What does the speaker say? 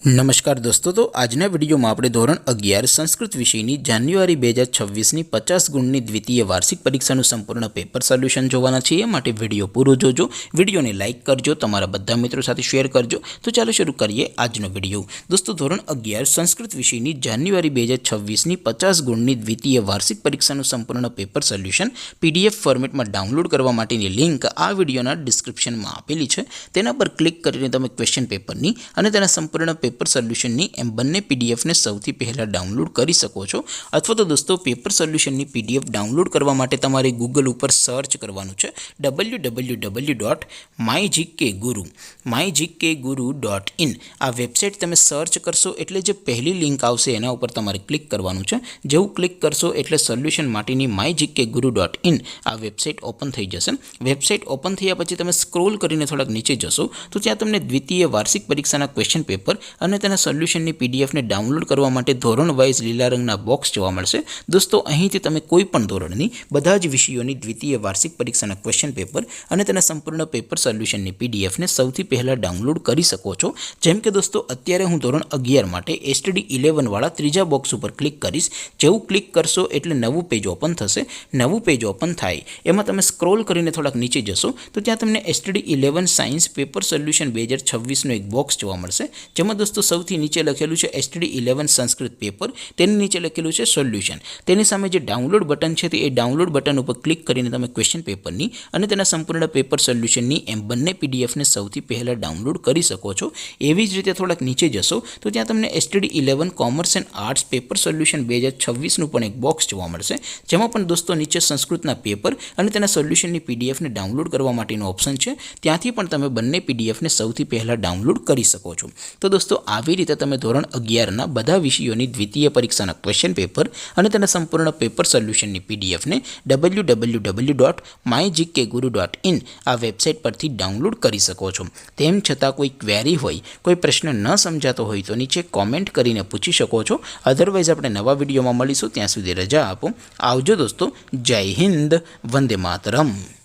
नमस्कार दोस्तों, तो आजना विडियो में આપણે ધોરણ 11 સંસ્કૃત વિષયની જાન્યુઆરી 2026ની 50 ગુણની દ્વિતીય વાર્ષિક પરીક્ષાનું સંપૂર્ણ પેપર સોલ્યુશન જોવાના છીએ। માટે વિડિયો પૂરો જોજો, વિડિયોને લાઇક કરજો, તમારા બધા મિત્રો સાથે શેર કરજો। તો ચાલો શરૂ કરીએ આજનો વિડિયો। દોસ્તો, ધોરણ 11 સંસ્કૃત વિષયની જાન્યુઆરી 2026ની 50 ગુણની દ્વિતીય વાર્ષિક પરીક્ષાનું સંપૂર્ણ પેપર સોલ્યુશન પીડીએફ ફોર્મેટમાં ડાઉનલોડ કરવા માટેની લિંક આ વિડિયોના ડિસ્ક્રિપ્શનમાં આપેલી છે। તેના પર ક્લિક કરીને તમે ક્વેશ્ચન પેપરની અને તેના સંપૂર્ણ પેપર સોલ્યુશનની એમ બંને પીડીએફને સૌથી પહેલાં ડાઉનલોડ કરી શકો છો। અથવા તો દોસ્તો, પેપર સોલ્યુશનની પીડીએફ ડાઉનલોડ કરવા માટે તમારે ગૂગલ ઉપર સર્ચ કરવાનું છે www.mygkguru.in। આ વેબસાઇટ તમે સર્ચ કરશો એટલે જે પહેલી લિંક આવશે એના ઉપર તમારે ક્લિક કરવાનું છે। જેવું ક્લિક કરશો એટલે સોલ્યુશન માટેની mygkguru.in આ વેબસાઇટ ઓપન થઈ જશે। વેબસાઇટ ઓપન થયા પછી તમે સ્ક્રોલ કરીને થોડાક નીચે જશો તો ત્યાં તમને દ્વિતીય વાર્ષિક પરીક્ષાના ક્વેશ્ચન પેપર અને તેના સોલ્યુશનની પીડીએફને ડાઉનલોડ કરવા માટે ધોરણ વાઇઝ લીલા રંગના બોક્સ જોવા મળશે। દોસ્તો, અહીંથી તમે કોઈ પણ ધોરણની બધા જ વિષયોની દ્વિતીય વાર્ષિક પરીક્ષાના ક્વેશ્ચન પેપર અને તેના સંપૂર્ણ પેપર સોલ્યુશનની પીડીએફને સૌથી પહેલાં ડાઉનલોડ કરી શકો છો। જેમ કે દોસ્તો, અત્યારે હું ધોરણ 11 માટે એસટીડી 11 વાળા ત્રીજા બોક્સ ઉપર ક્લિક કરીશ। જેવું ક્લિક કરશો એટલે નવું પેજ ઓપન થશે। નવું પેજ ઓપન થાય એમાં તમે સ્ક્રોલ કરીને થોડાક નીચે જશો તો ત્યાં તમને એસટીડી 11 સાયન્સ પેપર સોલ્યુશન 2026નું એક બોક્સ જોવા મળશે। જેમાં દોસ્તો સૌથી નીચે લખેલું છે એસટીડી 11 સંસ્કૃત પેપર, તેની નીચે લખેલું છે સોલ્યુશન। તેની સામે જે ડાઉનલોડ બટન છે તે એ ડાઉનલોડ બટન ઉપર ક્લિક કરીને તમે ક્વેશ્ચન પેપરની અને તેના સંપૂર્ણ પેપર સોલ્યુશનની એમ બંને પીડીએફને સૌથી પહેલાં ડાઉનલોડ કરી શકો છો। એવી જ રીતે થોડાક નીચે જશો તો ત્યાં તમને STD 11 commerce and arts paper solution 2026નું પણ એક બોક્સ જોવા મળશે। જેમાં પણ દોસ્તો નીચે સંસ્કૃતના પેપર અને તેના સોલ્યુશનની પીડીએફને ડાઉનલોડ કરવા માટેનો ઓપ્શન છે। ત્યાંથી પણ તમે બંને પીડીએફને સૌથી પહેલાં ડાઉનલોડ કરી શકો છો। તો દોસ્તો, આવી રીતે તમે ધોરણ 11ના બધા વિષયોની દ્વિતીય પરીક્ષાના ક્વેશ્ચન પેપર અને તેના સંપૂર્ણ પેપર સોલ્યુશનની પીડીએફને www.mygkguru.in આ વેબસાઇટ પરથી ડાઉનલોડ કરી શકો છો। તેમ છતાં કોઈ ક્વેરી હોય, કોઈ પ્રશ્ન ન સમજાતો હોય તો નીચે કોમેન્ટ કરીને પૂછી શકો છો। અધરવાઇઝ આપણે નવા વિડીયોમાં મળીશું, ત્યાં સુધી રજા આપો। આવજો દોસ્તો, જય હિન્દ, વંદે માતરમ।